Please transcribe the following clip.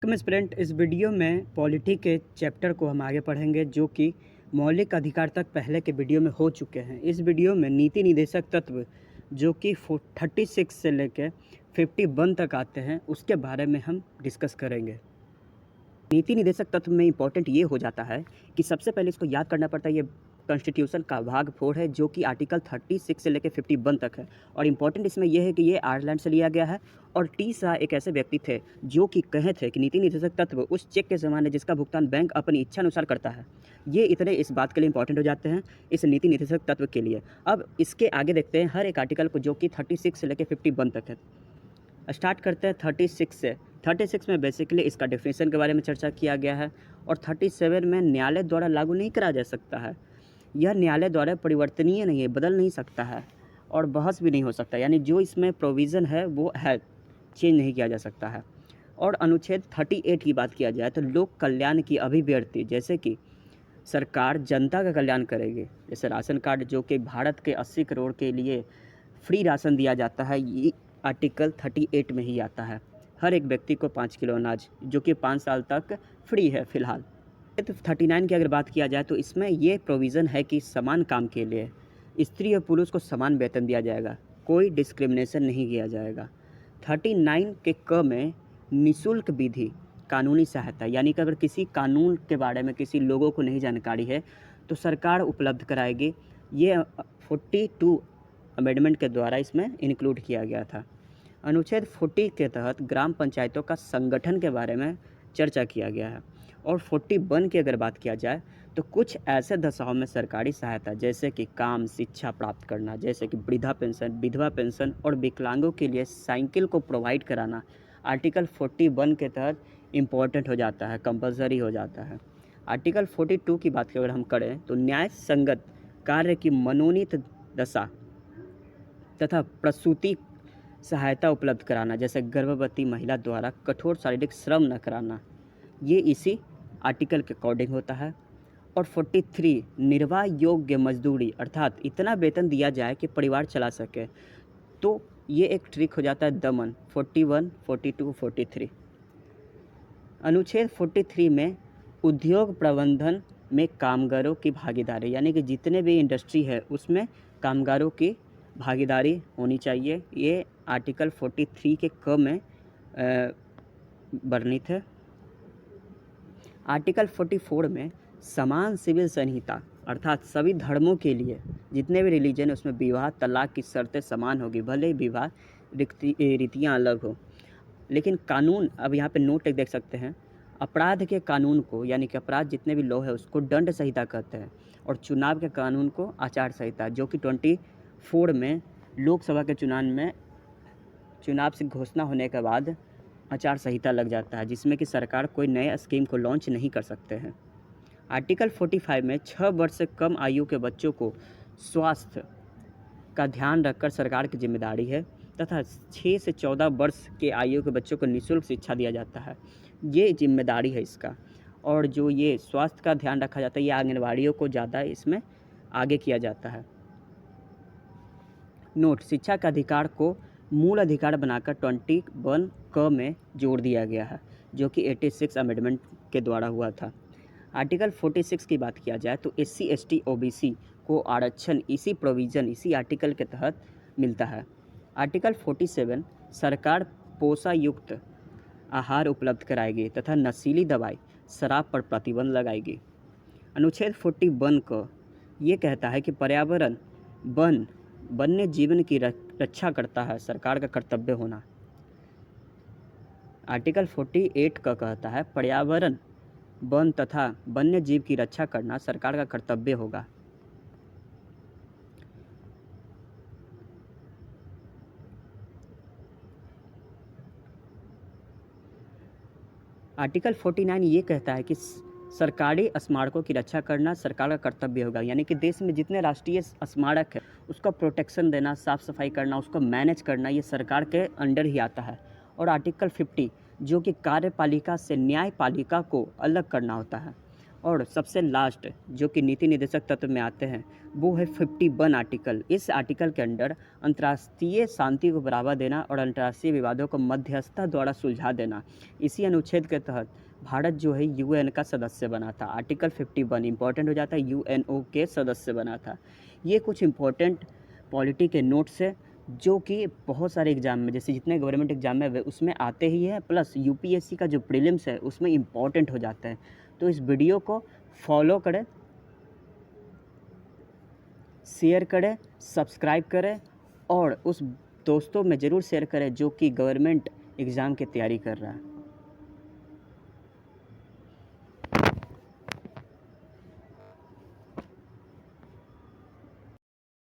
Welcome student. इस video में polity के चैप्टर को हम आगे पढ़ेंगे जो कि मौलिक अधिकार तक पहले के वीडियो में हो चुके हैं। इस वीडियो में नीति निदेशक तत्व जो कि 36 से लेकर 51 तक आते हैं उसके बारे में हम डिस्कस करेंगे। नीति निदेशक तत्व में इम्पॉर्टेंट ये हो जाता है कि सबसे पहले इसको याद करना पड़ता है, ये कॉन्स्टिट्यूशन का भाग 4 है जो कि आर्टिकल 36 से लेकर 51 तक है। और इम्पॉर्टेंट इसमें यह है कि ये आयरलैंड से लिया गया है और टी शाह एक ऐसे व्यक्ति थे जो कि कहे थे कि नीति निदेशक तत्व उस चेक के समान है जिसका भुगतान बैंक अपनी इच्छा अनुसार करता है। ये इतने इस बात के लिए इंपॉर्टेंट हो जाते हैं इस नीति निदेशक तत्व के लिए। अब इसके आगे देखते हैं हर एक आर्टिकल को जो कि 36 से लेकर 51 तक है। स्टार्ट करते हैं 36 से। 36 में बेसिकली इसका डेफिनेशन के बारे में चर्चा किया गया है और 37 में न्यायालय द्वारा लागू नहीं करा जा सकता है। यह न्यायालय द्वारा परिवर्तनीय नहीं है, बदल नहीं सकता है और बहस भी नहीं हो सकता, यानी जो इसमें प्रोविज़न है वो है, चेंज नहीं किया जा सकता है। और अनुच्छेद 38 की बात किया जाए तो लोक कल्याण की अभिव्यक्ति, जैसे कि सरकार जनता का कल्याण करेगी, जैसे राशन कार्ड जो कि भारत के 80 करोड़ के लिए फ्री राशन दिया जाता है, ये आर्टिकल 38 में ही आता है। हर एक व्यक्ति को 5 किलो अनाज जो कि 5 साल तक फ्री है फ़िलहाल। 39 की अगर बात किया जाए तो इसमें ये प्रोविज़न है कि समान काम के लिए स्त्री और पुरुष को समान वेतन दिया जाएगा, कोई डिस्क्रिमिनेशन नहीं किया जाएगा। 39 के क में निःशुल्क विधि कानूनी सहायता, यानी कि अगर किसी कानून के बारे में किसी लोगों को नहीं जानकारी है तो सरकार उपलब्ध कराएगी। ये 42 अमेंडमेंट के द्वारा इसमें इंक्लूड किया गया था। अनुच्छेद 40 के तहत ग्राम पंचायतों का संगठन के बारे में चर्चा किया गया है। और 41 की अगर बात किया जाए तो कुछ ऐसे दशाओं में सरकारी सहायता जैसे कि काम, शिक्षा प्राप्त करना, जैसे कि वृद्धा पेंशन, विधवा पेंशन और विकलांगों के लिए साइकिल को प्रोवाइड कराना आर्टिकल 41 के तहत इम्पोर्टेंट हो जाता है, कंपलसरी हो जाता है। आर्टिकल 42 की बात अगर हम करें तो न्याय संगत कार्य की मनोनीत दशा तथा प्रसूति सहायता उपलब्ध कराना, जैसे गर्भवती महिला द्वारा कठोर शारीरिक श्रम न कराना, ये इसी आर्टिकल के अकॉर्डिंग होता है। और 43 निर्वाह योग्य मजदूरी, अर्थात इतना वेतन दिया जाए कि परिवार चला सके, तो ये एक ट्रिक हो जाता है दमन। 41, 42, 43। अनुच्छेद 43 में उद्योग प्रबंधन में कामगारों की भागीदारी, यानी कि जितने भी इंडस्ट्री है उसमें कामगारों की भागीदारी होनी चाहिए, ये आर्टिकल 43 के क में वर्णित है। आर्टिकल 44 में समान सिविल संहिता, अर्थात सभी धर्मों के लिए जितने भी रिलीजन है उसमें विवाह तलाक की शर्तें समान होगी, भले ही विवाह रीतियाँ अलग हो। लेकिन कानून, अब यहाँ पे नोट एक देख सकते हैं, अपराध के कानून को, यानी कि अपराध जितने भी लॉ है उसको दंड संहिता कहते हैं, और चुनाव के कानून को आचार संहिता, जो कि 24 में लोकसभा के चुनाव से घोषणा होने के बाद आचार संहिता लग जाता है, जिसमें कि सरकार कोई नए स्कीम को लॉन्च नहीं कर सकते हैं। आर्टिकल 45 में 6 वर्ष से कम आयु के बच्चों को स्वास्थ्य का ध्यान रखकर सरकार की जिम्मेदारी है, तथा 6 से 14 वर्ष के आयु के बच्चों को निःशुल्क शिक्षा दिया जाता है, ये जिम्मेदारी है इसका। और जो ये स्वास्थ्य का ध्यान रखा जाता है ये आंगनवाड़ियों को ज़्यादा इसमें आगे किया जाता है। नोट, शिक्षा के अधिकार को मूल अधिकार बनाकर 21 क में जोड़ दिया गया है, जो कि 86 अमेंडमेंट के द्वारा हुआ था। आर्टिकल 46 की बात किया जाए तो SC ST OBC को आरक्षण इसी प्रोविज़न, इसी आर्टिकल के तहत मिलता है। आर्टिकल 47 सरकार पोषायुक्त आहार उपलब्ध कराएगी तथा नशीली दवाई, शराब पर प्रतिबंध लगाएगी। अनुच्छेद 41 को ये कहता है कि पर्यावरण, वन्य जीवन की रक्षा करता है, सरकार का कर्तव्य होना। आर्टिकल 48 का कहता है पर्यावरण, वन तथा वन्य जीव की रक्षा करना सरकार का कर्तव्य होगा। आर्टिकल 49 ये कहता है कि सरकारी स्मारकों की रक्षा करना सरकार का कर्तव्य होगा, यानी कि देश में जितने राष्ट्रीय स्मारक है उसका प्रोटेक्शन देना, साफ़ सफाई करना, उसको मैनेज करना, ये सरकार के अंडर ही आता है। और आर्टिकल 50 जो कि कार्यपालिका से न्यायपालिका को अलग करना होता है, और सबसे लास्ट जो कि नीति निदेशक तत्व में आते हैं वो है 51 आर्टिकल। इस आर्टिकल के अंडर अंतर्राष्ट्रीय शांति को बढ़ावा देना और अंतर्राष्ट्रीय विवादों को मध्यस्थता द्वारा सुलझा देना। इसी अनुच्छेद के तहत भारत जो है यूएन का सदस्य बना था। आर्टिकल 51 इंपॉर्टेंट हो जाता है, यूएनओ के सदस्य बना था। ये कुछ इंपॉर्टेंट पॉलिटी के नोट्स है जो कि बहुत सारे एग्ज़ाम में, जैसे जितने गवर्नमेंट एग्ज़ाम है उसमें आते ही है, प्लस यूपीएससी का जो प्रीलिम्स है उसमें इम्पॉर्टेंट हो जाता है। तो इस वीडियो को फॉलो करें, शेयर करें, सब्सक्राइब करें और उस दोस्तों में ज़रूर शेयर करें जो कि गवर्नमेंट एग्ज़ाम की तैयारी कर रहा है।